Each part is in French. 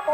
Vous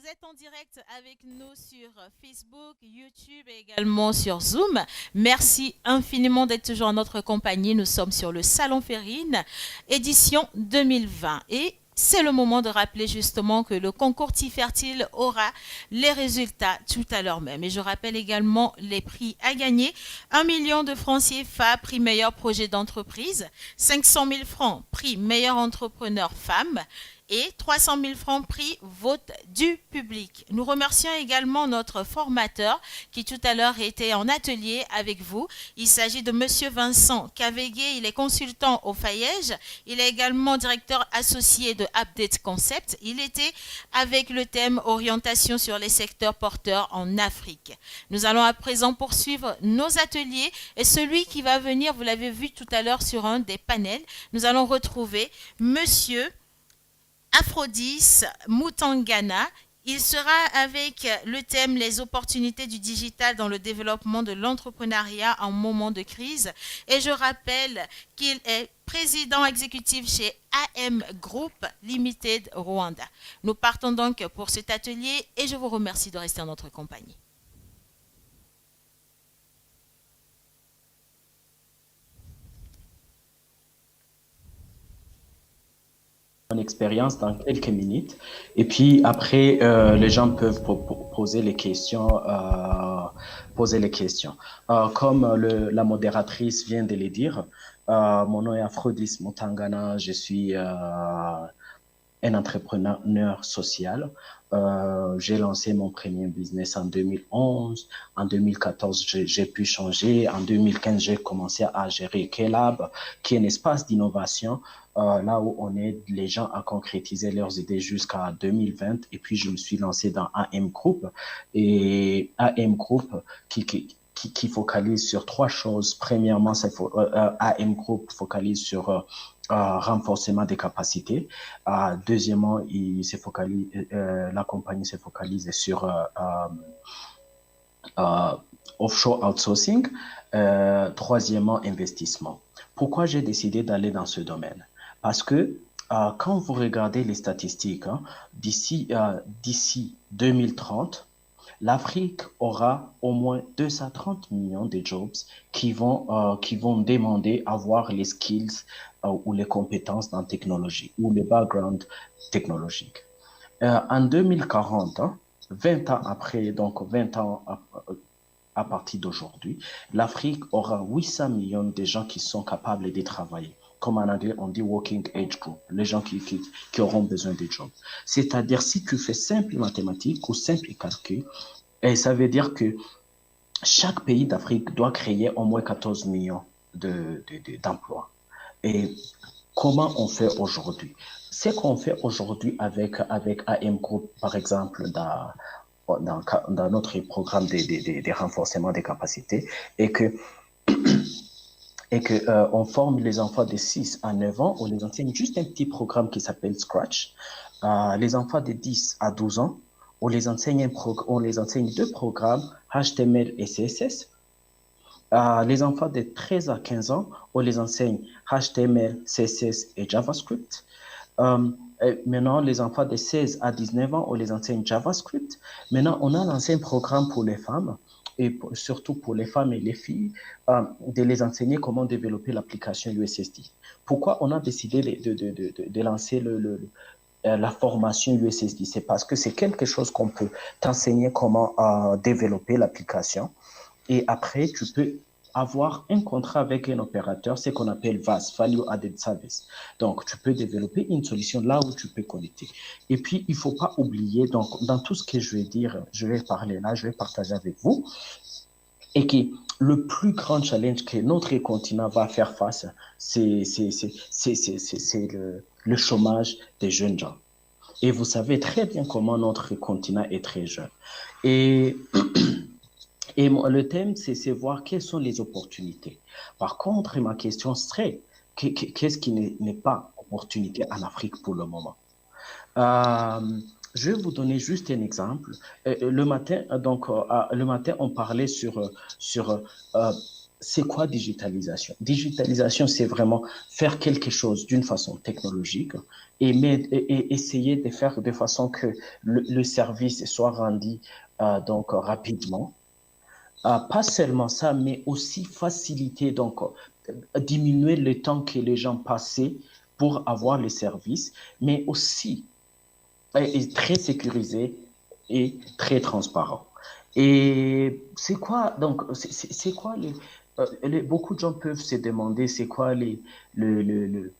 êtes en direct avec nous sur Facebook, YouTube et également sur Zoom. Merci infiniment d'être toujours en notre compagnie. Nous sommes sur le Salon Férine, édition 2020. Et c'est le moment de rappeler justement que le concours Tifertile aura les résultats tout à l'heure même. Et je rappelle également les prix à gagner. 1 million de francs CFA, prix meilleur projet d'entreprise. 500 000 francs, prix meilleur entrepreneur femme et 300 000 francs prix vote du public. Nous remercions également notre formateur qui tout à l'heure était en atelier avec vous. Il s'agit de Monsieur Vincent Cavégué, il est consultant au FAIEJ. Il est également directeur associé de Update Concept. Il était avec le thème orientation sur les secteurs porteurs en Afrique. Nous allons à présent poursuivre nos ateliers et celui qui va venir, vous l'avez vu tout à l'heure sur un des panels, nous allons retrouver Monsieur Aphrodis Mutangana. Il sera avec le thème les opportunités du digital dans le développement de l'entrepreneuriat en moment de crise. Et je rappelle qu'il est président exécutif chez AM Group Limited Rwanda. Nous partons donc pour cet atelier et je vous remercie de rester en notre compagnie. Expérience dans quelques minutes. Et puis après, les gens peuvent poser les questions. Comme la modératrice vient de le dire, mon nom est Aphrodis Mutangana, je suis un entrepreneur social. J'ai lancé mon premier business en 2011. En 2014, j'ai pu changer. En 2015, j'ai commencé à gérer Kelab, qui est un espace d'innovation, là où on aide les gens à concrétiser leurs idées jusqu'à 2020. Et puis, je me suis lancé dans AM Group. Et AM Group, qui focalise sur trois choses. Premièrement, AM Group focalise sur renforcement des capacités. Deuxièmement, la compagnie se focalise sur offshore outsourcing. Troisièmement, investissement. Pourquoi j'ai décidé d'aller dans ce domaine? Parce que quand vous regardez les statistiques, d'ici 2030, l'Afrique aura au moins 230 millions de jobs qui vont demander à avoir les skills ou les compétences dans la technologie ou le background technologique. En 2040, 20 ans après, donc 20 ans à partir d'aujourd'hui, l'Afrique aura 800 millions de gens qui sont capables de travailler. Comme en anglais, on dit working age group, les gens qui auront besoin de jobs. C'est-à-dire, si tu fais simple mathématiques ou simple calcul, et ça veut dire que chaque pays d'Afrique doit créer au moins 14 millions d'emplois. Et comment on fait aujourd'hui? Ce qu'on fait aujourd'hui avec AM Group, par exemple, dans notre programme de renforcement des capacités, et que on forme les enfants de 6 à 9 ans, on les enseigne juste un petit programme qui s'appelle Scratch. Les enfants de 10 à 12 ans, on les enseigne deux programmes, HTML et CSS. Les enfants de 13 à 15 ans, on les enseigne HTML, CSS et JavaScript. Maintenant, les enfants de 16 à 19 ans, on les enseigne JavaScript. Maintenant, on a lancé un programme pour les femmes, et surtout pour les femmes et les filles, de les enseigner comment développer l'application USSD. Pourquoi on a décidé de lancer la formation USSD? C'est parce que c'est quelque chose qu'on peut t'enseigner comment développer l'application. Et après, tu peux avoir un contrat avec un opérateur, ce qu'on appelle VAS, Value Added Service. Donc, tu peux développer une solution là où tu peux connecter. Et puis, il ne faut pas oublier, donc, dans tout ce que je vais dire, je vais parler là, je vais partager avec vous, et que le plus grand challenge que notre continent va faire face, c'est le chômage des jeunes gens. Et vous savez très bien comment notre continent est très jeune. Et Et le thème, c'est voir quelles sont les opportunités. Par contre, ma question serait, qu'est-ce qui n'est pas opportunité en Afrique pour le moment? Euh, je vais vous donner juste un exemple. Le matin, le matin, on parlait sur c'est quoi digitalisation? Digitalisation, c'est vraiment faire quelque chose d'une façon technologique et essayer de faire de façon que le service soit rendu rapidement. Pas seulement ça, mais aussi faciliter, diminuer le temps que les gens passaient pour avoir les services, mais aussi est très sécurisé et très transparent. Et c'est quoi, donc, c'est quoi beaucoup de gens peuvent se demander c'est quoi le, le, le,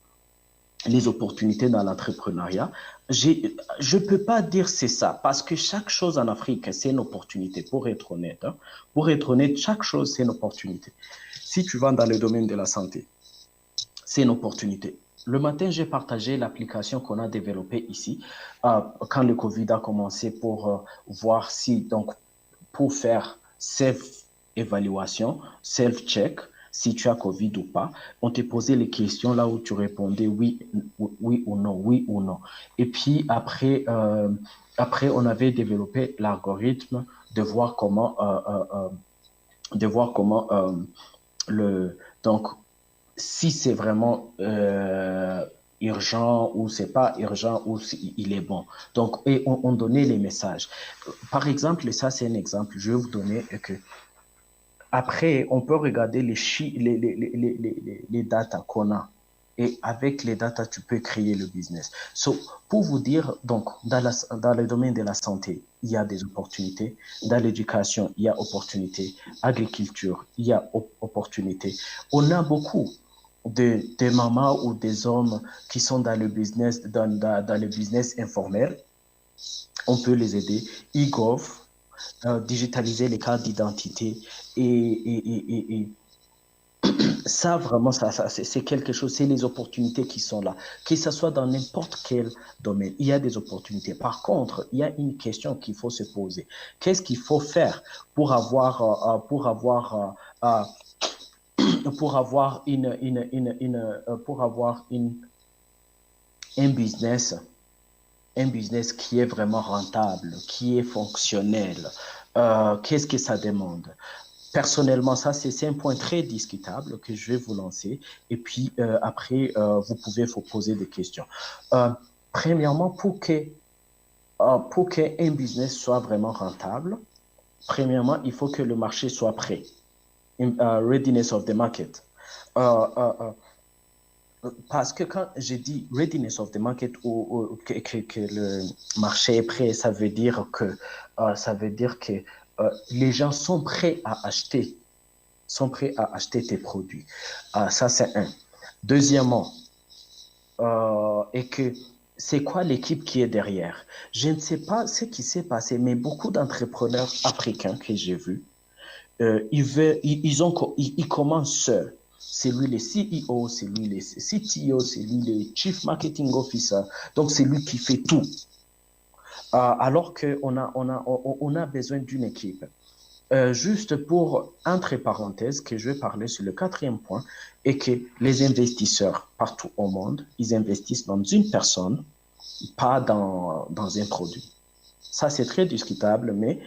les opportunités dans l'entrepreneuriat. Je ne peux pas dire c'est ça, parce que chaque chose en Afrique, c'est une opportunité, pour être honnête. Hein. Pour être honnête, chaque chose, c'est une opportunité. Si tu vas dans le domaine de la santé, c'est une opportunité. Le matin, j'ai partagé l'application qu'on a développée ici quand le Covid a commencé pour voir si, donc, pour faire self-évaluation, self-check, si tu as Covid ou pas. On te posait les questions là où tu répondais oui, oui ou non, oui ou non. Et puis après on avait développé l'algorithme de voir comment, de voir comment le, donc, si c'est vraiment urgent ou c'est pas urgent ou il est bon. Donc, et on donnait les messages. Par exemple, et ça c'est un exemple, je vais vous donner que après, on peut regarder les datas qu'on a. Et avec les datas, tu peux créer le business. So, pour vous dire, donc, dans le domaine de la santé, il y a des opportunités. Dans l'éducation, il y a opportunités. Agriculture, il y a opportunités. On a beaucoup de mamans ou des hommes qui sont dans le business, dans le business informel. On peut les aider. eGov, digitaliser les cartes d'identité et ça vraiment ça c'est quelque chose, c'est les opportunités qui sont là, que ce soit dans n'importe quel domaine, il y a des opportunités. Par contre, il y a une question qu'il faut se poser: qu'est-ce qu'il faut faire pour avoir pour avoir un un business qui est vraiment rentable, qui est fonctionnel? Qu'est-ce que ça demande? Personnellement, ça, c'est un point très discutable que je vais vous lancer. Et puis, après, vous pouvez vous poser des questions. Euh, Premièrement, pour qu'un business soit vraiment rentable, premièrement, il faut que le marché soit prêt. Readiness of the market. Euh, euh, euh, Parce que quand je dis readiness of the market ou que le marché est prêt, ça veut dire que les gens sont prêts à acheter tes produits. Ça, c'est un. Deuxièmement, et que c'est quoi l'équipe qui est derrière? Je ne sais pas ce qui s'est passé, mais beaucoup d'entrepreneurs africains que j'ai vus, ils commencent seuls. C'est lui le CEO, c'est lui le CTO, c'est lui le Chief Marketing Officer. Donc, c'est lui qui fait tout. Alors on a besoin d'une équipe. Juste pour, entre parenthèses, que je vais parler sur le quatrième point, et que les investisseurs partout au monde, ils investissent dans une personne, pas dans un produit. Ça, c'est très discutable, mais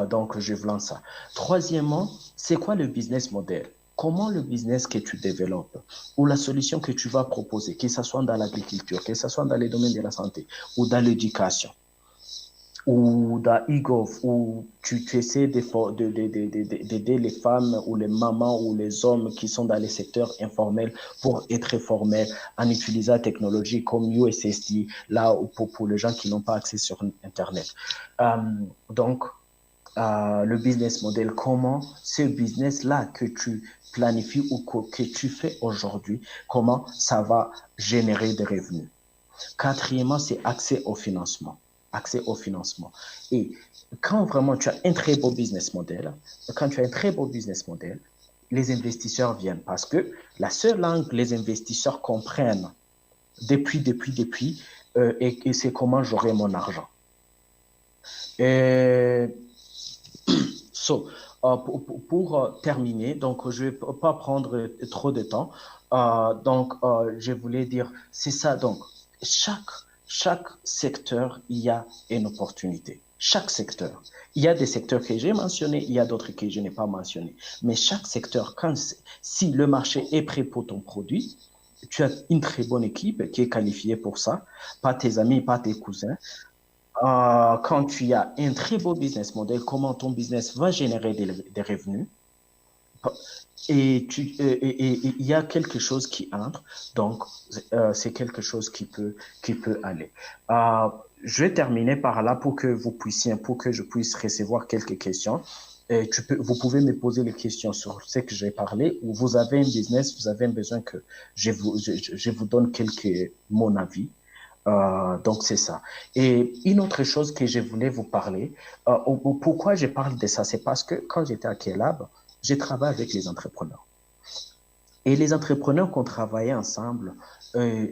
donc je vous lance ça. Troisièmement, c'est quoi le business model? Comment le business que tu développes ou la solution que tu vas proposer, que ce soit dans l'agriculture, que ce soit dans les domaines de la santé ou dans l'éducation, ou dans eGov, où tu essaies d'aider les femmes ou les mamans ou les hommes qui sont dans les secteurs informels pour être formels en utilisant la technologie comme USSD, là pour les gens qui n'ont pas accès sur Internet. Euh, donc, le business model, comment ce business-là que tu planifies ou que tu fais aujourd'hui, comment ça va générer des revenus. Quatrièmement, c'est accès au financement. Accès au financement. Et quand vraiment tu as un très beau business model, les investisseurs viennent parce que la seule langue que les investisseurs comprennent depuis, et c'est comment j'aurai mon argent. Et, so, pour terminer, donc je ne vais pas prendre trop de temps. Je voulais dire, c'est ça. Donc, chaque, chaque secteur, il y a une opportunité. Chaque secteur. Il y a des secteurs que j'ai mentionnés, il y a d'autres que je n'ai pas mentionnés. Mais chaque secteur, si le marché est prêt pour ton produit, tu as une très bonne équipe qui est qualifiée pour ça, pas tes amis, pas tes cousins. Quand tu as un très beau business model, comment ton business va générer des revenus, et il y a quelque chose qui entre, donc c'est quelque chose qui peut aller. Euh, je vais terminer par là pour que je puisse recevoir quelques questions. Et vous pouvez me poser les questions sur ce que j'ai parlé, ou vous avez un business, vous avez besoin que je vous donne mon avis. Donc c'est ça. Et une autre chose que je voulais vous parler, pourquoi je parle de ça, c'est parce que quand j'étais à Kelab, j'ai travaillé avec les entrepreneurs. Et les entrepreneurs qu'on travaillait ensemble, euh,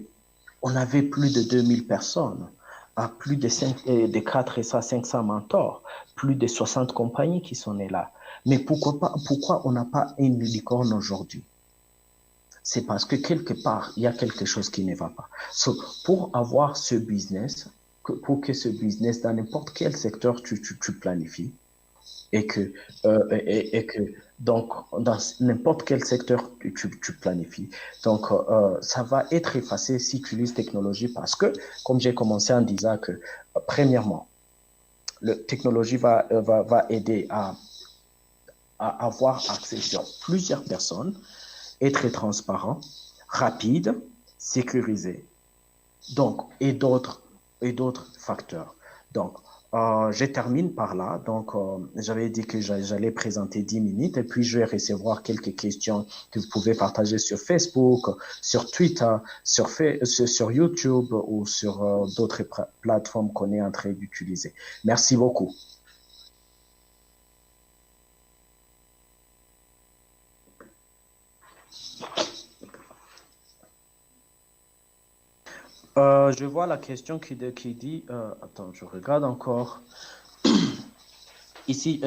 on avait plus de 2000 personnes, à plus de 400 à 500 mentors, plus de 60 compagnies qui sont nées là. Mais pourquoi on n'a pas une licorne aujourd'hui? C'est parce que quelque part, il y a quelque chose qui ne va pas. Pour avoir ce business, pour que ce business, dans n'importe quel secteur tu planifies, et que, donc, dans n'importe quel secteur tu planifies. Donc, ça va être effacé si tu utilises technologie parce que, comme j'ai commencé en disant que, premièrement, la technologie va aider à avoir accès sur plusieurs personnes, être transparent, rapide, sécurisé. Donc, et d'autres facteurs. Donc, je termine par là. Donc, j'avais dit que j'allais présenter 10 minutes et puis je vais recevoir quelques questions que vous pouvez partager sur Facebook, sur Twitter, sur YouTube ou sur d'autres plateformes qu'on est en train d'utiliser. Merci beaucoup. Je vois la question qui dit, attends, je regarde encore. Ici,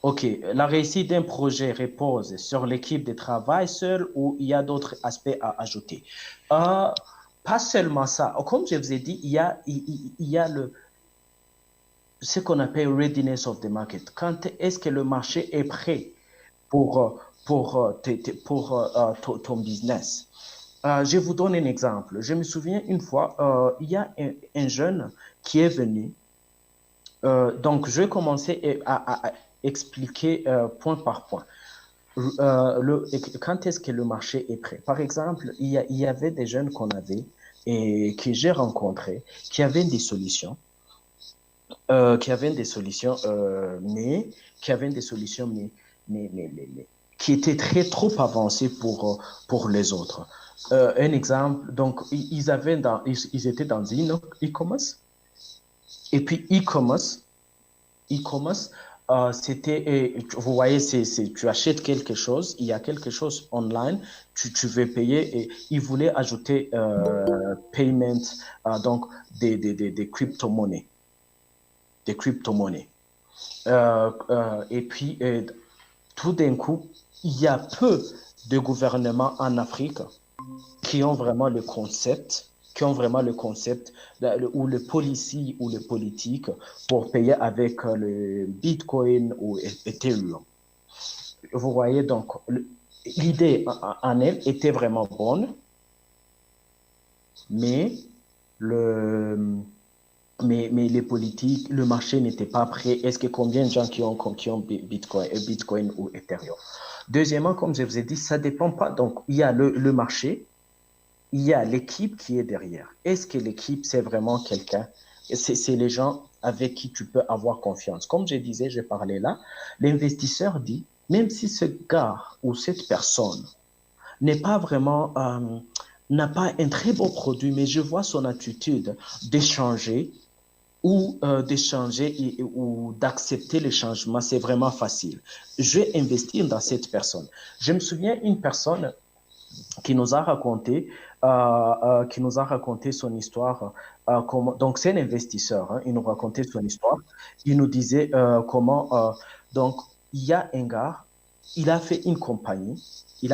OK, la réussite d'un projet repose sur l'équipe de travail seule ou il y a d'autres aspects à ajouter? Euh, Pas seulement ça. Comme je vous ai dit, il y a ce qu'on appelle readiness of the market. Quand est-ce que le marché est prêt pour ton business? Je vous donne un exemple. Je me souviens une fois, il y a un jeune qui est venu. Donc, je vais commencer à expliquer point par point. Quand est-ce que le marché est prêt? Par exemple, il y avait des jeunes qu'on avait et que j'ai rencontrés qui avaient des solutions, mais qui avaient des solutions, mais qui étaient trop avancées pour les autres. Un exemple, donc, ils étaient dans une e-commerce, et puis e-commerce, vous voyez, tu achètes quelque chose, il y a quelque chose online, tu veux payer et ils voulaient ajouter payment, donc des crypto-monnaies. Des crypto-monnaies. Et puis, tout d'un coup, il y a peu de gouvernements en Afrique qui ont vraiment le concept ou le policy ou le politique pour payer avec le Bitcoin ou Ethereum. Vous voyez, donc, l'idée en elle était vraiment bonne, mais les politiques, le marché n'était pas prêt. Est-ce que combien de gens qui ont Bitcoin ou Ethereum? Deuxièmement, comme je vous ai dit, ça ne dépend pas. Donc, il y a le marché, il y a l'équipe qui est derrière. Est-ce que l'équipe, c'est vraiment quelqu'un? C'est les gens avec qui tu peux avoir confiance. Comme je disais, je parlais là, l'investisseur dit, même si ce gars ou cette personne n'est pas vraiment, n'a pas un très beau produit, mais je vois son attitude d'échanger ou d'accepter les changements, c'est vraiment facile. Je vais investir dans cette personne. Je me souviens une personne qui nous a raconté son histoire. Donc, c'est un investisseur. Hein, il nous racontait son histoire. Il nous disait comment. Donc, il y a un gars, il a fait une compagnie, et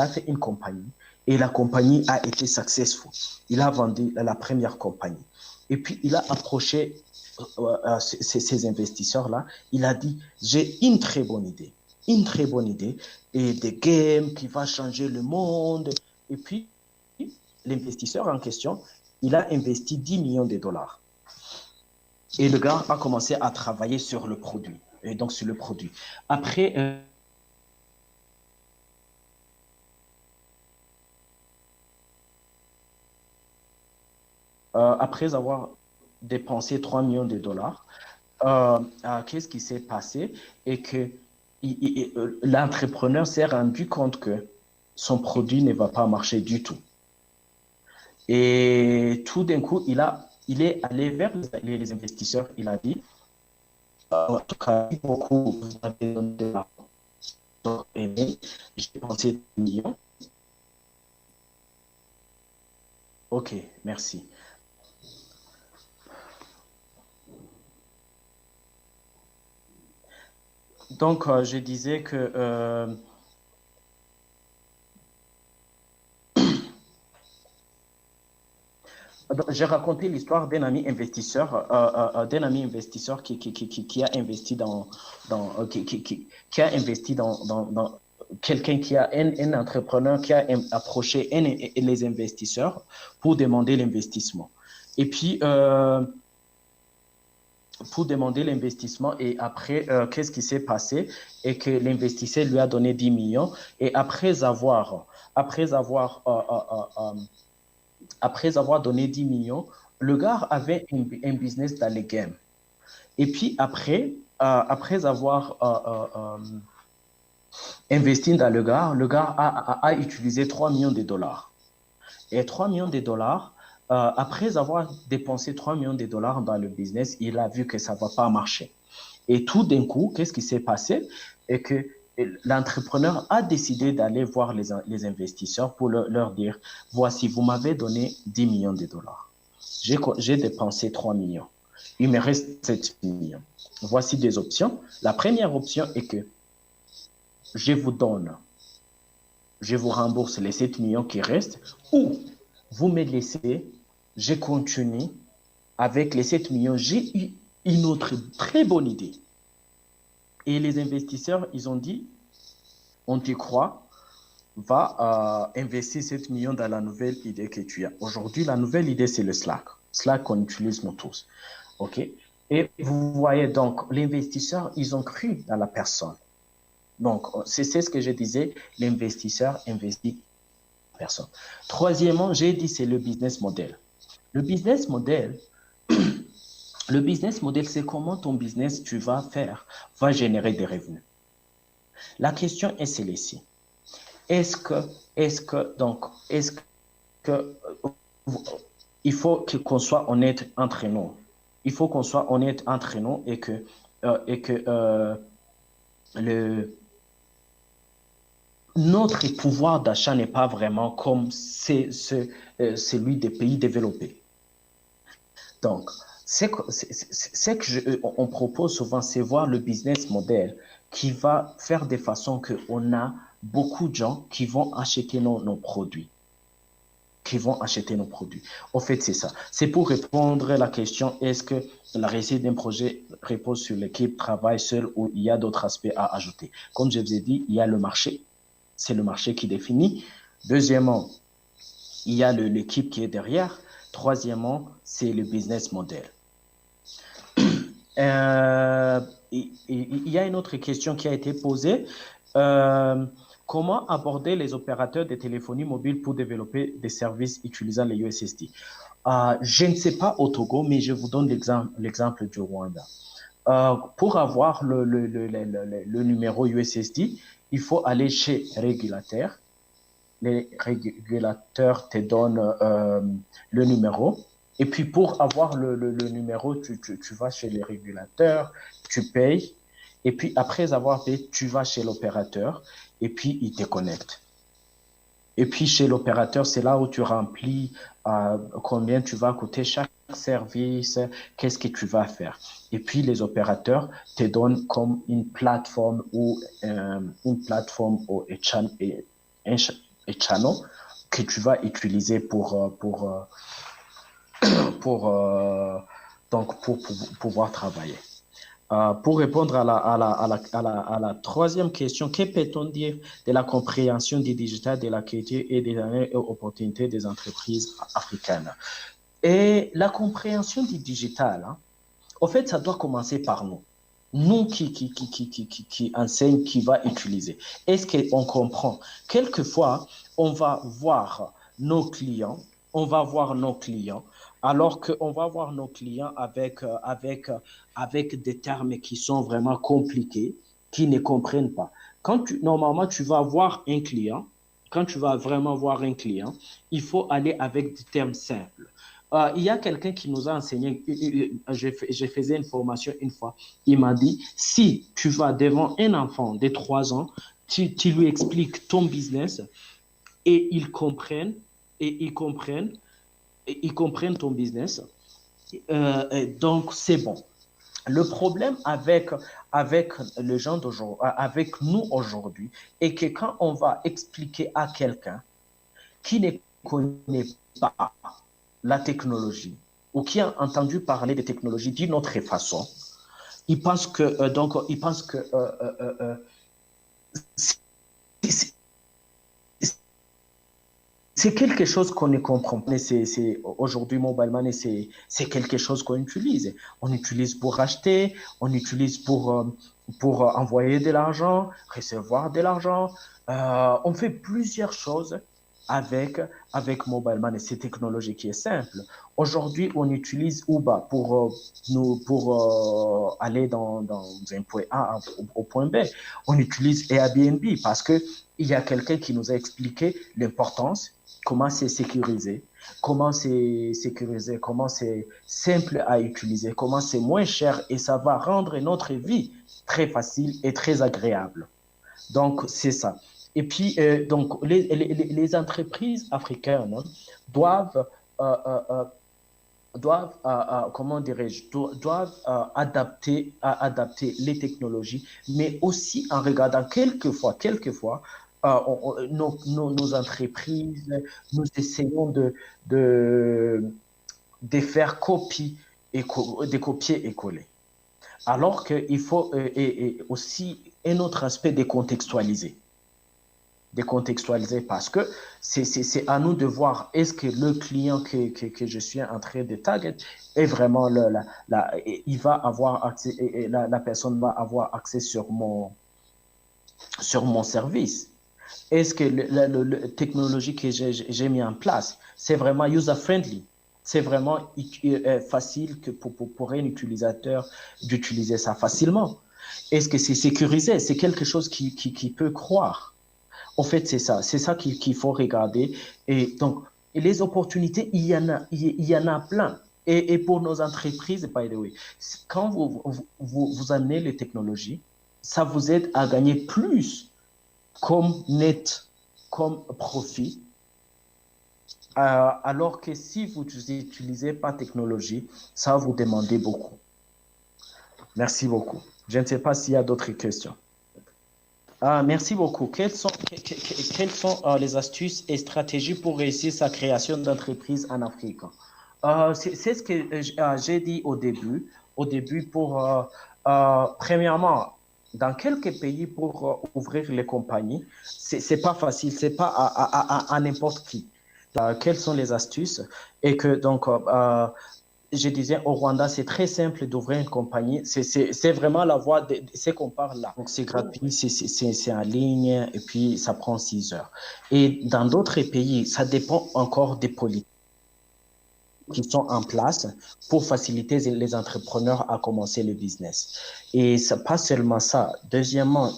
la compagnie a été successful. Il a vendu la première compagnie. Et puis, il a approché ces investisseurs-là. Il a dit, j'ai une très bonne idée, et des games qui va changer le monde. Et puis, l'investisseur en question, il a investi 10 millions de dollars. Et le gars a commencé à travailler sur le produit. Et donc, sur le produit. Après, après avoir dépensé 3 millions de dollars, qu'est-ce qui s'est passé? Et que l'entrepreneur s'est rendu compte que son produit ne va pas marcher du tout. Et tout d'un coup, il est allé vers les investisseurs. Il a dit, en tout cas, beaucoup vous avez donné de l'argent. J'ai dépensé 2 millions. Ok, merci. Donc, je disais que j'ai raconté l'histoire d'un ami investisseur qui a investi qui a investi dans quelqu'un qui a un entrepreneur qui a approché les investisseurs pour demander l'investissement. Et puis, pour demander l'investissement et après, qu'est-ce qui s'est passé? Et que l'investisseur lui a donné 10 millions et après avoir donné 10 millions, le gars avait un business dans les games. Et puis après avoir investi dans le gars a utilisé 3 millions de dollars. Et 3 millions de dollars, après avoir dépensé 3 millions de dollars dans le business, il a vu que ça ne va pas marcher. Et tout d'un coup, qu'est-ce qui s'est passé? Et que l'entrepreneur a décidé d'aller voir les investisseurs pour leur dire, voici, vous m'avez donné 10 millions de dollars. J'ai dépensé 3 millions. Il me reste 7 millions. Voici des options. La première option est que je vous rembourse les 7 millions qui restent, ou vous me laissez, je continue avec les 7 millions. J'ai eu une autre très bonne idée. Et les investisseurs, ils ont dit, on t'y croit, va investir 7 millions dans la nouvelle idée que tu as. Aujourd'hui, la nouvelle idée, c'est le Slack. Slack qu'on utilise nous tous. OK? Et vous voyez donc, les investisseurs, ils ont cru dans la personne. Donc, c'est ce que je disais, l'investisseur investit dans la personne. Troisièmement, j'ai dit, c'est le business model. Le business model, c'est comment ton business, tu vas faire, va générer des revenus. La question est celle-ci. Est-ce que il faut qu'on soit honnête entre nous. Il faut qu'on soit honnête entre nous et que notre pouvoir d'achat n'est pas vraiment comme celui des pays développés. Donc, on propose souvent, c'est voir le business model qui va faire de façon qu'on a beaucoup de gens qui vont acheter nos produits. Au fait, c'est ça. C'est pour répondre à la question, est-ce que la réussite d'un projet repose sur l'équipe, travail seul, ou il y a d'autres aspects à ajouter? Comme je vous ai dit, il y a le marché. C'est le marché qui définit. Deuxièmement, il y a l'équipe qui est derrière. Troisièmement, c'est le business model. Il y a une autre question qui a été posée. Comment aborder les opérateurs de téléphonie mobile pour développer des services utilisant les USSD? Je ne sais pas au Togo, mais je vous donne l'exemple du Rwanda. Pour avoir le numéro USSD, il faut aller chez régulateur. Les régulateurs te donnent le numéro. Et puis, pour avoir le numéro, tu vas chez les régulateurs, tu payes. Et puis, après avoir payé, tu vas chez l'opérateur et puis il te connecte. Et puis, chez l'opérateur, c'est là où tu remplis combien tu vas coûter chaque service, qu'est-ce que tu vas faire. Et puis les opérateurs te donnent comme une plateforme ou un channel que tu vas utiliser pour, pour pouvoir travailler. Pour répondre à la troisième question, que peut-on dire de la compréhension du digital, de la qualité et des opportunités des entreprises africaines? Et la compréhension du digital, hein, en fait, ça doit commencer par nous. Nous qui enseigne, qui va utiliser. Est-ce qu'on comprend? Quelquefois, on va voir nos clients, alors qu'on va voir nos clients avec des termes qui sont vraiment compliqués, qui ne comprennent pas. Normalement, tu vas voir un client, quand tu vas vraiment voir un client, il faut aller avec des termes simples. Il y a quelqu'un qui nous a enseigné, je faisais une formation une fois, il m'a dit, si tu vas devant un enfant de 3 ans, tu lui expliques ton business et ils comprennent, ils comprennent ton business, donc c'est bon. Le problème avec les gens d'aujourd'hui, avec nous aujourd'hui, est que quand on va expliquer à quelqu'un qui ne connaît pas la technologie ou qui a entendu parler des technologies d'une autre façon, il pense que c'est quelque chose qu'on ne comprend pas. Aujourd'hui, Mobile Money, c'est quelque chose qu'on utilise. On utilise pour acheter, on utilise pour envoyer de l'argent, recevoir de l'argent. On fait plusieurs choses avec Mobile Money. C'est une technologie qui est simple. Aujourd'hui, on utilise Uber pour aller dans un point A au point B. On utilise Airbnb parce qu'il y a quelqu'un qui nous a expliqué l'importance, comment c'est sécurisé, comment c'est simple à utiliser, comment c'est moins cher et ça va rendre notre vie très facile et très agréable. Donc, c'est ça. Et puis, donc, les entreprises africaines doivent, euh, euh, euh, comment dirais-je, doivent adapter les technologies, mais aussi en regardant quelquefois, nos entreprises, nous essayons de faire de copier et coller. Alors qu'il faut et aussi un autre aspect décontextualiser parce que c'est à nous de voir est-ce que le client que je suis en train de target est vraiment il va avoir accès et la personne va avoir accès sur mon service. Est-ce que la technologie que j'ai mis en place, c'est vraiment user-friendly? C'est vraiment facile pour un utilisateur d'utiliser ça facilement. Est-ce que c'est sécurisé? C'est quelque chose qui peut croire. En fait, c'est ça qu'il faut regarder. Et donc, les opportunités, il y en a plein. Et pour nos entreprises, by the way, quand vous amenez les technologies, ça vous aide à gagner plus comme comme profit, alors que si vous n'utilisez pas technologie, ça va vous demander beaucoup. Merci beaucoup. Je ne sais pas s'il y a d'autres questions. Merci beaucoup. Quelles sont les astuces et stratégies pour réussir sa création d'entreprise en Afrique? C'est ce que j'ai dit au début. Premièrement, dans quelques pays, pour ouvrir les compagnies, c'est pas facile, c'est pas à n'importe qui. Quelles sont les astuces? Et que donc, je disais, au Rwanda, c'est très simple d'ouvrir une compagnie. C'est vraiment la voie de ce qu'on parle là. Donc, c'est gratuit, c'est en ligne et puis ça prend 6 heures. Et dans d'autres pays, ça dépend encore des politiques qui sont en place pour faciliter les entrepreneurs à commencer le business. Et c'est pas seulement ça. Deuxièmement,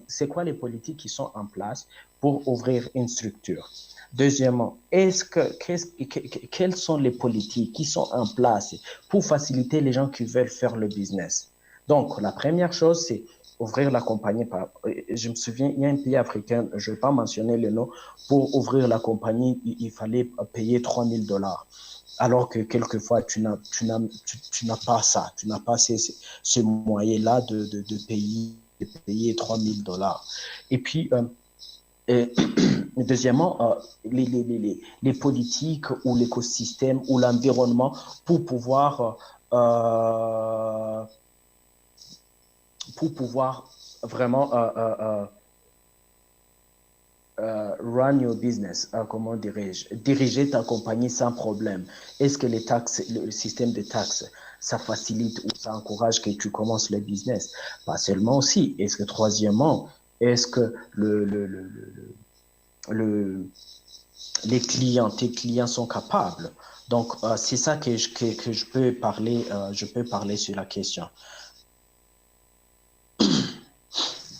c'est quoi les politiques qui sont en place pour ouvrir une structure? Deuxièmement, quelles sont les politiques qui sont en place pour faciliter les gens qui veulent faire le business? Donc, la première chose, c'est ouvrir la compagnie. Je me souviens, il y a un pays africain, je ne vais pas mentionner le nom, pour ouvrir la compagnie, il fallait payer $3 000. Alors que quelquefois, tu n'as pas ça, tu n'as pas ce moyen-là de payer $3 000. Et puis, et, deuxièmement, les politiques ou l'écosystème ou l'environnement pour euh, pouvoir vraiment run your business, comment dirais-je, diriger ta compagnie sans problème. Est-ce que les taxes, le système de taxes, ça facilite ou ça encourage que tu commences le business? Pas seulement aussi. Est-ce que troisièmement, est-ce que le, tes clients sont capables? Donc, c'est ça que je peux parler sur la question.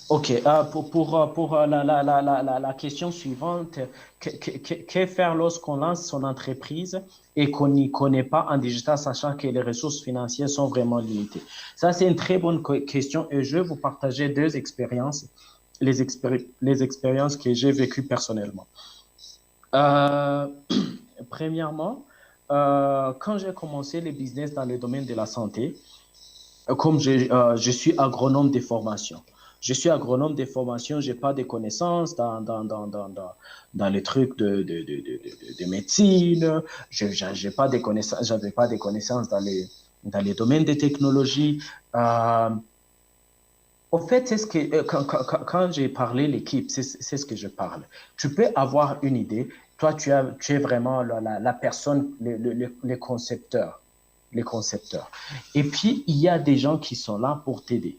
OK. Pour la question suivante, que faire lorsqu'on lance son entreprise et qu'on n'y connaît pas en digital, sachant que les ressources financières sont vraiment limitées? Ça, c'est une très bonne question et je vais vous partager deux expériences, les expériences que j'ai vécues personnellement. Euh, Premièrement, quand j'ai commencé le business dans le domaine de la santé, comme je suis agronome de formation. Je suis agronome de formation, je n'ai pas de connaissances dans les trucs de médecine, j'avais pas de connaissances dans les domaines des technologies. Au fait, c'est ce que, quand j'ai parlé l'équipe, c'est ce que je parle. Tu peux avoir une idée. Toi, tu es vraiment la personne, les concepteurs. Les concepteurs. Et puis, il y a des gens qui sont là pour t'aider.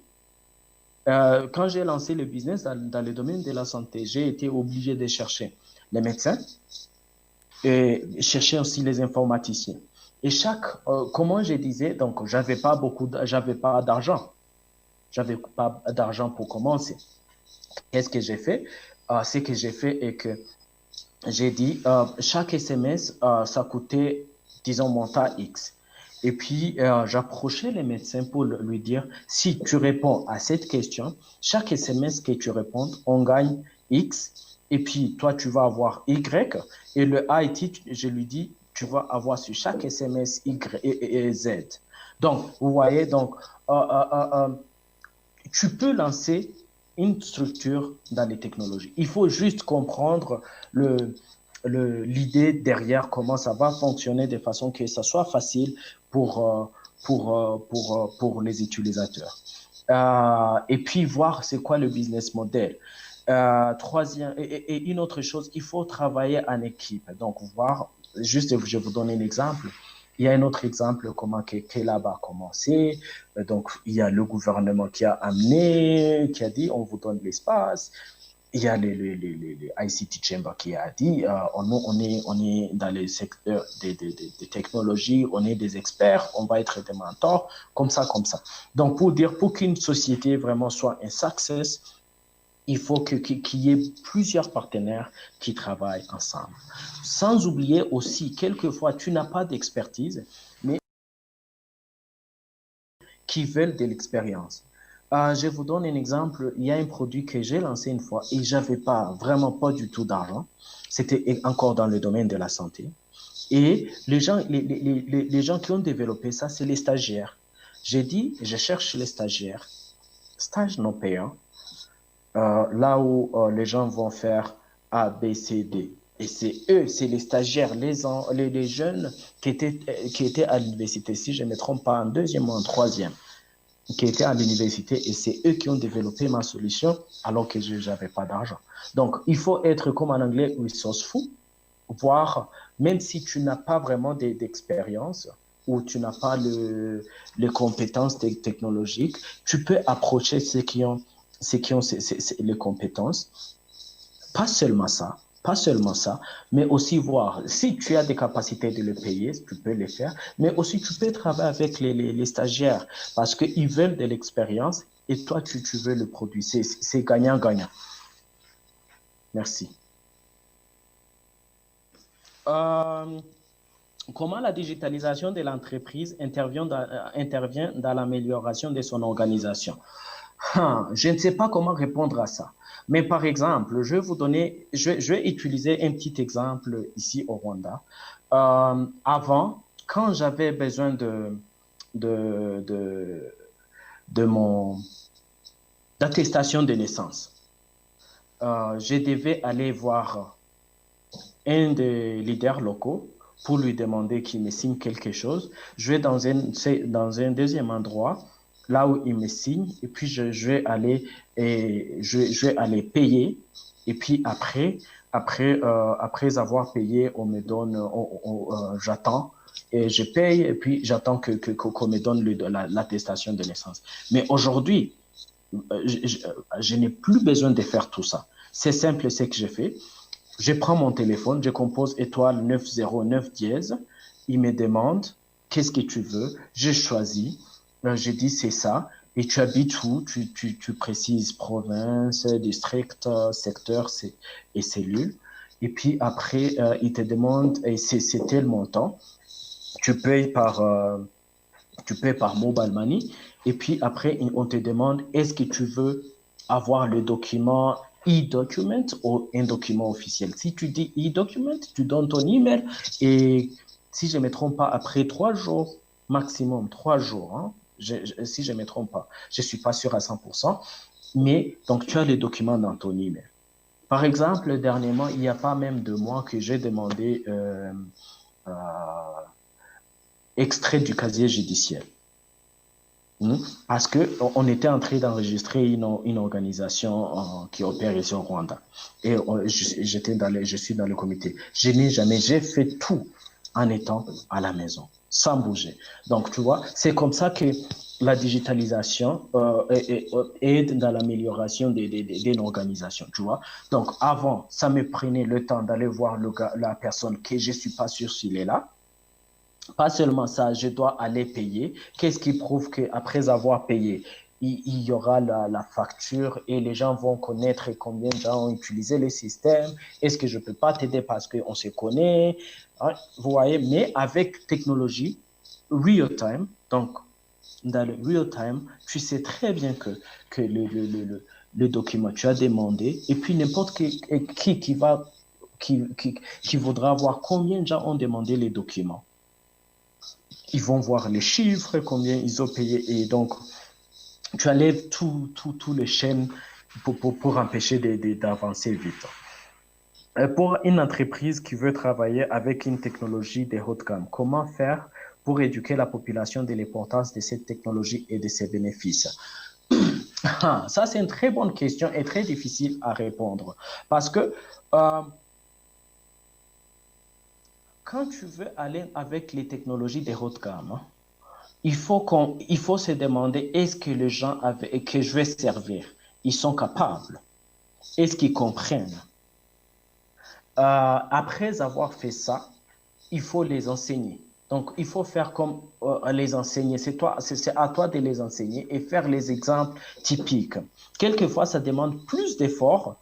Quand j'ai lancé le business dans le domaine de la santé, j'ai été obligé de chercher les médecins et chercher aussi les informaticiens. Et comment je disais, donc, j'avais pas d'argent. J'avais pas d'argent pour commencer. Qu'est-ce que j'ai fait? Ce que j'ai fait est que j'ai dit, chaque SMS, ça coûtait, disons, montant X. Et puis, j'approchais les médecins pour lui dire, si tu réponds à cette question, chaque SMS que tu réponds, on gagne X. Et puis, toi, tu vas avoir Y. Et le IT, je lui dis, tu vas avoir sur chaque SMS Y et Z. Donc, vous voyez, donc, tu peux lancer une structure dans les technologies. Il faut juste comprendre l'idée derrière, comment ça va fonctionner de façon que ça soit facile pour les utilisateurs. Et puis voir c'est quoi le business model. Troisième, et une autre chose, il faut travailler en équipe. Donc, voir, juste, je vais vous donner un exemple. Il y a un autre exemple, comment Kelab a commencé. Donc, il y a le gouvernement qui a amené, qui a dit, on vous donne l'espace. Il y a les ICT Chamber qui a dit, on est dans les secteurs des technologies, on est des experts, on va être des mentors, comme ça, comme ça. Donc, pour qu'une société vraiment soit un success, il faut qu'il y ait plusieurs partenaires qui travaillent ensemble. Sans oublier aussi, quelquefois, tu n'as pas d'expertise, mais qui veulent de l'expérience. Je vous donne un exemple. Il y a un produit que j'ai lancé une fois et j'avais vraiment pas du tout d'argent. C'était encore dans le domaine de la santé. Et les gens qui ont développé ça, c'est les stagiaires. J'ai dit, je cherche les stagiaires, stage non payant, là où les gens vont faire A, B, C, D. Et c'est eux, c'est les stagiaires, les jeunes qui étaient à l'université, si je ne me trompe pas, en deuxième ou en troisième, qui étaient à l'université, et c'est eux qui ont développé ma solution alors que je n'avais pas d'argent. Donc, il faut être, comme en anglais, resourceful, voir, même si tu n'as pas vraiment d'expérience ou tu n'as pas les compétences technologiques, tu peux approcher ceux qui ont les compétences. Pas seulement ça, mais aussi voir si tu as des capacités de le payer, tu peux le faire, mais aussi tu peux travailler avec les stagiaires parce qu'ils veulent de l'expérience et toi, tu veux le produit. C'est gagnant-gagnant. Merci. Euh, Comment la digitalisation de l'entreprise intervient dans l'amélioration de son organisation? Je ne sais pas comment répondre à ça. Mais par exemple, je vais utiliser un petit exemple ici au Rwanda. Avant, quand j'avais besoin de, de, de mon attestation de naissance, je devais aller voir un des leaders locaux pour lui demander qu'il me signe quelque chose. Je vais dans un deuxième endroit, là où il me signe, et puis je vais aller payer. Et puis après avoir payé, on me donne, j'attends. Et je paye et puis j'attends qu'on me donne l'attestation de naissance. Mais aujourd'hui, je n'ai plus besoin de faire tout ça. C'est simple, c'est que j'ai fait. Je prends mon téléphone, je compose étoile 909 dièse. Il me demande qu'est-ce que tu veux. Je choisis. Je dis c'est ça. Et tu habites où? Tu précises province, district, secteur et cellule. Et puis après, il te demande, et c'est tel montant. Tu payes par mobile money. Et puis après, on te demande est-ce que tu veux avoir le document e-document ou un document officiel. Si tu dis e-document, tu donnes ton email et si je ne me trompe pas, après 3 jours, maximum 3 jours, hein, si je ne me trompe pas, je ne suis pas sûr à 100%, mais donc tu as les documents dans ton email. Par exemple, dernièrement, il n'y a pas même 2 mois que j'ai demandé extrait du casier judiciaire. Parce qu'on était en train d'enregistrer une organisation qui opère ici au Rwanda. Et je suis dans le comité. J'ai fait tout en étant à la maison, sans bouger. Donc, tu vois, c'est comme ça que la digitalisation aide dans l'amélioration d'une organisation, tu vois. Donc, avant, ça me prenait le temps d'aller voir la personne que je ne suis pas sûr s'il est là. Pas seulement ça, je dois aller payer. Qu'est-ce qui prouve qu'après avoir payé, il y aura la facture et les gens vont connaître combien de gens ont utilisé le système? Est-ce que je ne peux pas t'aider parce qu'on se connaît? Hein, vous voyez, mais avec technologie, real time, donc dans le real time, tu sais très bien que le document, tu as demandé, et puis n'importe qui voudra voir combien de gens ont demandé les documents. Ils vont voir les chiffres, combien ils ont payé. Et donc, tu enlèves tous les chaînes pour empêcher d'avancer vite. Pour une entreprise qui veut travailler avec une technologie de haut de gamme, comment faire pour éduquer la population de l'importance de cette technologie et de ses bénéfices? Ça, c'est une très bonne question et très difficile à répondre. Parce que quand tu veux aller avec les technologies de haute gamme, il faut se demander est-ce que les gens que je vais servir, ils sont capables? Est-ce qu'ils comprennent? Après avoir fait ça, il faut les enseigner. Donc, il faut faire comme les enseigner. C'est à toi de les enseigner et faire les exemples typiques. Quelquefois, ça demande plus d'efforts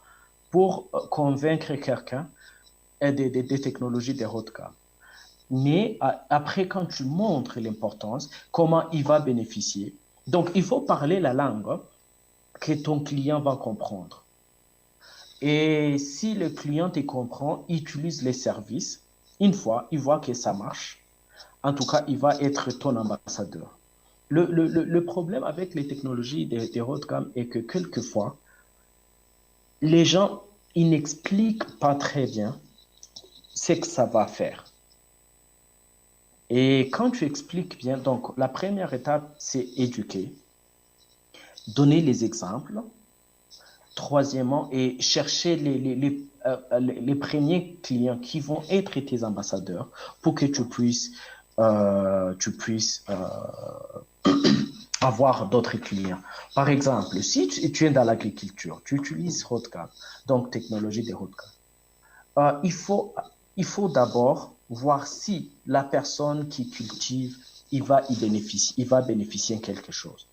pour convaincre quelqu'un des technologies de haute gamme. Mais après, quand tu montres l'importance, comment il va bénéficier, donc il faut parler la langue que ton client va comprendre. Et si le client te comprend, utilise les services, une fois, il voit que ça marche, en tout cas, il va être ton ambassadeur. Le problème avec les technologies de haute gamme est que quelquefois, les gens, ils n'expliquent pas très bien ce que ça va faire. Et quand tu expliques bien, donc la première étape, c'est éduquer, donner les exemples. Troisièmement, et chercher les premiers clients qui vont être tes ambassadeurs pour que tu puisses avoir d'autres clients. Par exemple, si tu es dans l'agriculture, tu utilises haute gamme, donc technologie de haute gamme, il faut d'abord voir si la personne qui cultive, il va bénéficier de quelque chose.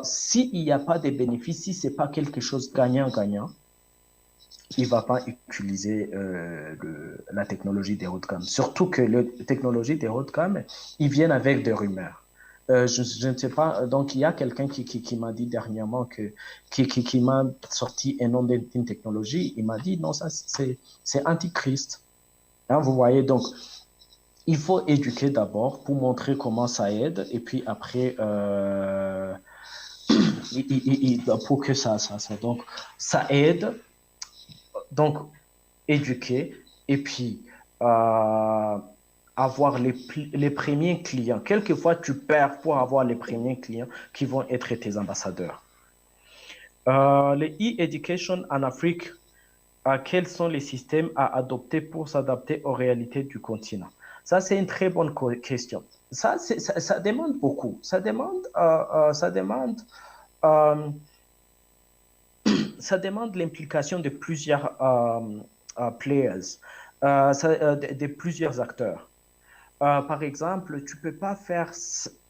S'il n'y a pas de bénéfice, si ce n'est pas quelque chose gagnant-gagnant, il ne va pas utiliser la technologie des haut de gamme. Surtout que la technologie des haut de gamme, ils viennent avec des rumeurs. Je ne sais pas, donc il y a quelqu'un qui m'a dit dernièrement qui m'a sorti un nom d'une technologie, il m'a dit non, ça c'est antichrist. Hein, vous voyez, donc il faut éduquer d'abord pour montrer comment ça aide, et puis après, pour que donc, ça aide, donc éduquer, et puis avoir les premiers clients. Quelquefois, tu perds pour avoir les premiers clients qui vont être tes ambassadeurs. Les e-education en Afrique, quels sont les systèmes à adopter pour s'adapter aux réalités du continent? Ça, c'est une très bonne question. Ça demande beaucoup. Ça demande l'implication de plusieurs players, de plusieurs acteurs. Par exemple, tu ne peux pas faire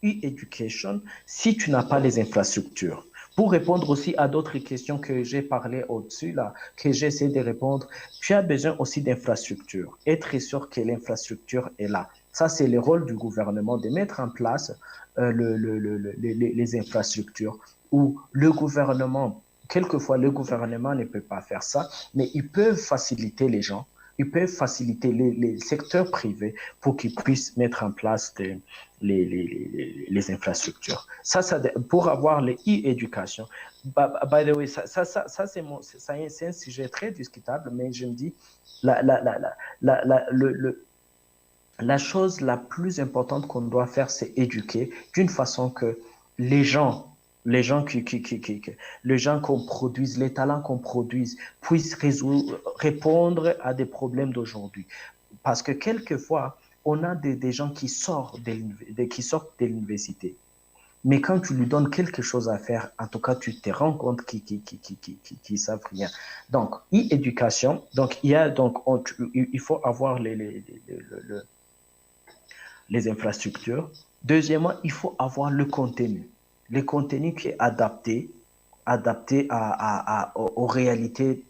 e-education si tu n'as pas les infrastructures. Pour répondre aussi à d'autres questions que j'ai parlé au-dessus, là, que j'ai essayé de répondre, tu as besoin aussi d'infrastructures. Être sûr que l'infrastructure est là. Ça, c'est le rôle du gouvernement de mettre en place les infrastructures où le gouvernement, quelquefois le gouvernement ne peut pas faire ça, mais ils peuvent faciliter les gens, ils peuvent faciliter les secteurs privés pour qu'ils puissent mettre en place les infrastructures. Pour avoir les e-éducation, by the way, c'est un sujet très discutable, mais je me dis, la chose la plus importante qu'on doit faire, c'est éduquer d'une façon que les gens qu'on produise, les talents qu'on produise, puissent répondre à des problèmes d'aujourd'hui. Parce que quelquefois, on a des gens qui sortent de l'université. Mais quand tu lui donnes quelque chose à faire, en tout cas, tu te rends compte qu'ils savent rien. Donc, e-éducation, donc, il faut avoir les infrastructures. Deuxièmement, il faut avoir le contenu qui est adapté aux réalités.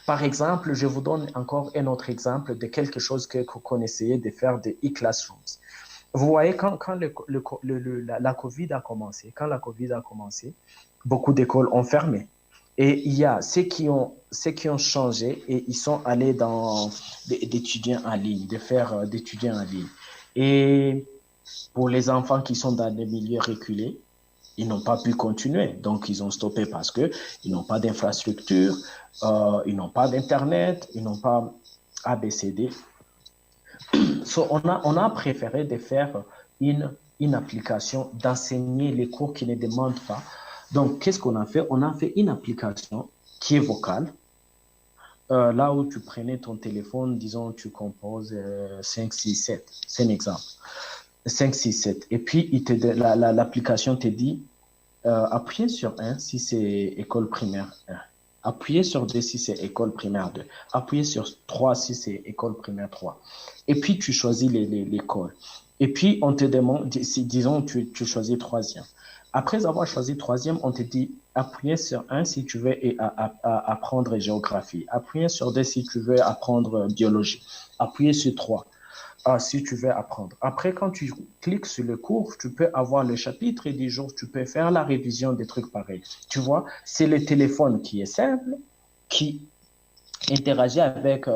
Par exemple, je vous donne encore un autre exemple de quelque chose qu'on essayait de faire de e-classrooms. Vous voyez, quand la COVID a commencé, beaucoup d'écoles ont fermé. Et il y a ceux qui ont changé et ils sont allés dans d'étudiants en ligne, d'étudiants en ligne. Et pour les enfants qui sont dans des milieux reculés, ils n'ont pas pu continuer. Donc, ils ont stoppé parce qu'ils n'ont pas d'infrastructure, ils n'ont pas d'Internet, ils n'ont pas ABCD. So, on a préféré de faire une application, d'enseigner les cours qui ne demandent pas. Donc, qu'est-ce qu'on a fait? On a fait une application qui est vocale. Là où tu prenais ton téléphone, disons, tu composes 5, 6, 7. C'est un exemple. 5, 6, 7. Et puis, l'application te dit, appuyez sur 1 si c'est école primaire 1. Appuyez sur 2 si c'est école primaire 2. Appuyez sur 3 si c'est école primaire 3. Et puis, tu choisis l'école. Et puis, on te demande, disons, tu choisis troisième. Après avoir choisi troisième, on te dit, appuyez sur 1 si tu veux apprendre géographie. Appuyez sur 2 si tu veux apprendre biologie. Appuyez sur 3 si tu veux apprendre. Après, quand tu cliques sur le cours, tu peux avoir le chapitre du jour, tu peux faire la révision des trucs pareils. Tu vois, c'est le téléphone qui est simple, qui interagit avec,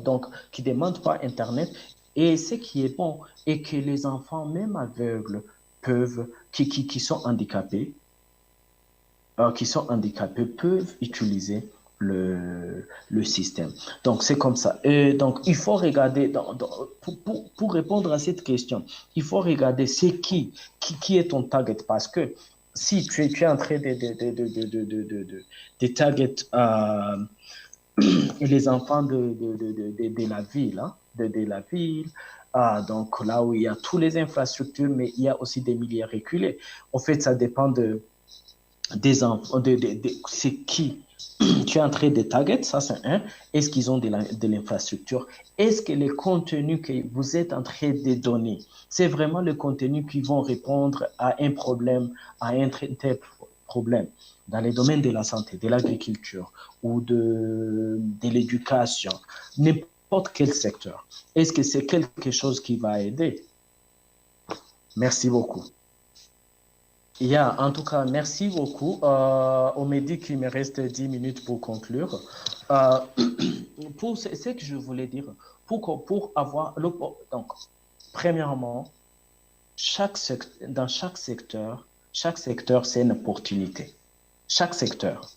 donc, qui demande pas Internet. Et ce qui est bon est que les enfants, même aveugles, qui sont handicapés, peuvent utiliser le système. Donc, c'est comme ça. Et donc, il faut regarder, pour répondre à cette question, il faut regarder c'est qui est ton target, parce que si tu es en train de target les enfants de la ville, hein, de la ville, donc là où il y a toutes les infrastructures, mais il y a aussi des milieux reculés. En fait, ça dépend des enfants, c'est qui tu es en train de target, ça c'est un. Est-ce qu'ils ont de l'infrastructure? Est-ce que les contenus que vous êtes en train de donner, c'est vraiment le contenu qui vont répondre à un problème, à un problème dans les domaines de la santé, de l'agriculture ou de l'éducation, n'importe quel secteur, est-ce que c'est quelque chose qui va aider? Merci beaucoup. En tout cas, merci beaucoup. On m'a dit qu'il me reste 10 minutes pour conclure. Euh, pour ce que je voulais dire, pour avoir donc, premièrement, dans chaque secteur, c'est une opportunité. Chaque secteur,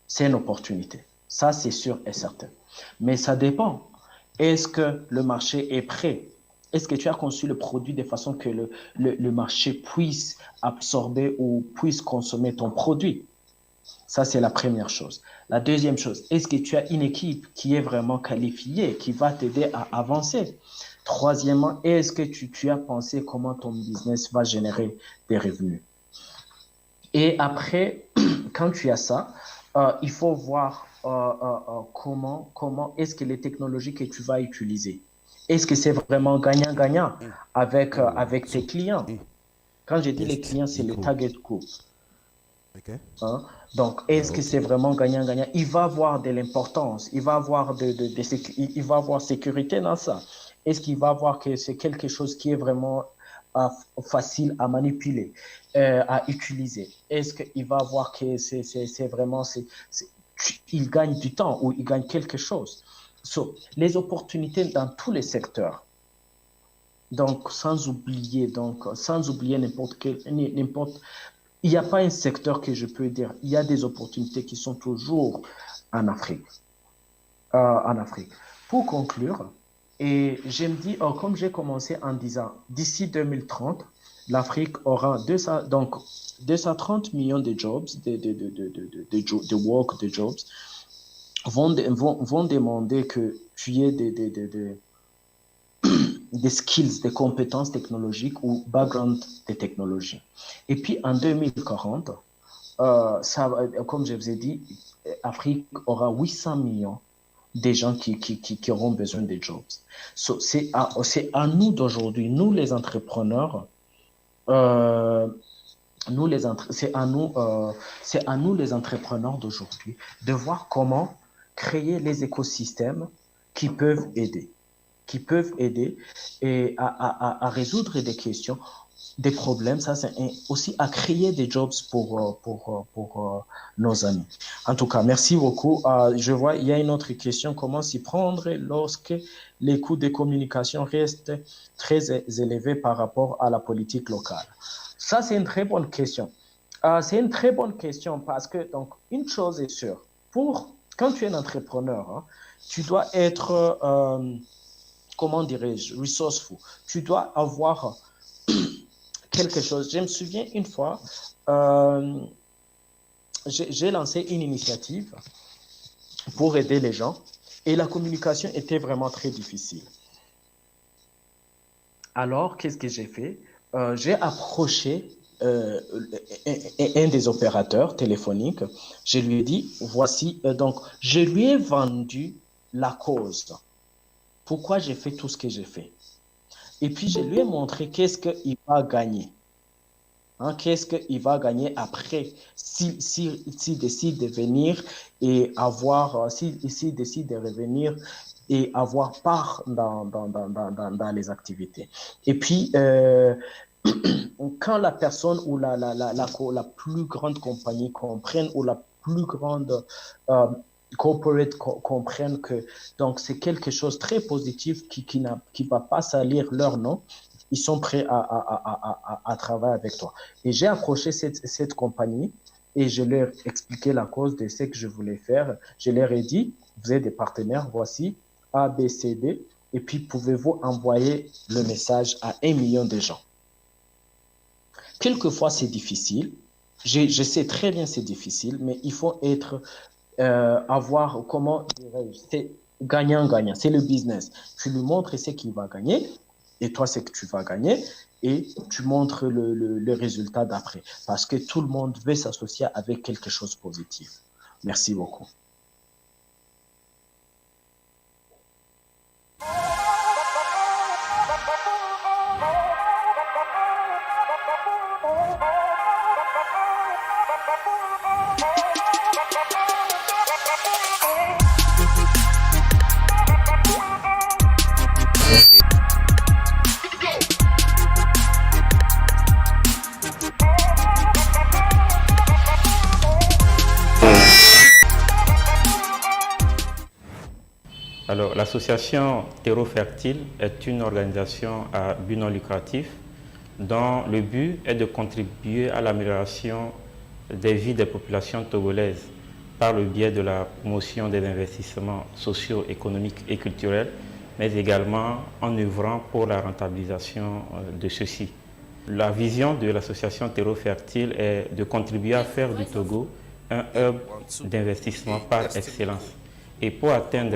c'est une opportunité. Ça, c'est sûr et certain. Mais ça dépend. Est-ce que le marché est prêt? Est-ce que tu as conçu le produit de façon que le marché puisse absorber ou puisse consommer ton produit? Ça, c'est la première chose. La deuxième chose, est-ce que tu as une équipe qui est vraiment qualifiée, qui va t'aider à avancer? Troisièmement, est-ce que tu as pensé comment ton business va générer des revenus? Et après, quand tu as ça, il faut voir comment est-ce que les technologies que tu vas utiliser, est-ce que c'est vraiment gagnant-gagnant avec tes clients? Quand je dis les clients, c'est le target group. Okay. Hein? Donc, est-ce que c'est vraiment gagnant-gagnant? Il va avoir de l'importance, il va avoir il va avoir sécurité dans ça. Est-ce qu'il va voir que c'est quelque chose qui est vraiment facile à manipuler, à utiliser? Est-ce qu'il va voir que c'est vraiment, il gagne du temps ou il gagne quelque chose? Les opportunités dans tous les secteurs. Donc, sans oublier n'importe il n'y a pas un secteur que je peux dire. Il y a des opportunités qui sont toujours en Afrique. En Afrique. Pour conclure, et je me dis, comme j'ai commencé en disant, d'ici 2030, l'Afrique aura 230 millions de jobs, de work, de jobs, vont demander que tu aies des skills, des compétences technologiques ou background de technologie. Et puis en 2040, comme je vous ai dit, l'Afrique aura 800 millions de gens qui auront besoin de jobs. C'est à nous d'aujourd'hui, nous les entrepreneurs, c'est à nous les entrepreneurs d'aujourd'hui de voir comment créer les écosystèmes qui peuvent aider et à résoudre des questions, des problèmes, ça c'est aussi à créer des jobs pour nos amis. En tout cas, merci beaucoup. Je vois, il y a une autre question, comment s'y prendre lorsque les coûts de communication restent très élevés par rapport à la politique locale? Ça, c'est une très bonne question. C'est une très bonne question parce que, donc, une chose est sûre, quand tu es un entrepreneur, hein, tu dois être comment dirais-je, resourceful. Tu dois avoir quelque chose. Je me souviens une fois, j'ai lancé une initiative pour aider les gens et la communication était vraiment très difficile. Alors, qu'est-ce que j'ai fait? J'ai approché un des opérateurs téléphoniques. Je lui ai dit, voici, donc, je lui ai vendu la cause. Pourquoi j'ai fait tout ce que j'ai fait? Et puis, je lui ai montré qu'est-ce qu'il va gagner. Hein, qu'est-ce qu'il va gagner après s'il décide de venir et avoir, s'il décide de revenir et avoir part dans les activités. Et puis, quand la personne ou la plus grande compagnie comprenne ou la plus grande corporate comprennent que donc c'est quelque chose de très positif qui va pas salir leur nom, ils sont prêts à travailler avec toi. Et j'ai approché cette compagnie et je leur ai expliqué la cause de ce que je voulais faire. Je leur ai dit, vous êtes des partenaires, voici A, B, C, D, et puis pouvez-vous envoyer le message à 1 million de gens. Quelquefois, c'est difficile. Je sais très bien c'est difficile, mais il faut avoir, comment dirais-je, c'est gagnant-gagnant, c'est le business. Tu lui montres ce qu'il va gagner, et toi, c'est que tu vas gagner, et tu montres le résultat d'après. Parce que tout le monde veut s'associer avec quelque chose de positif. Merci beaucoup. Alors, l'association Terreau Fertile est une organisation à but non lucratif dont le but est de contribuer à l'amélioration des vies des populations togolaises par le biais de la promotion des investissements sociaux, économiques et culturels, mais également en œuvrant pour la rentabilisation de ceux-ci. La vision de l'association Terreau Fertile est de contribuer à faire du Togo un hub d'investissement par excellence. Et pour atteindre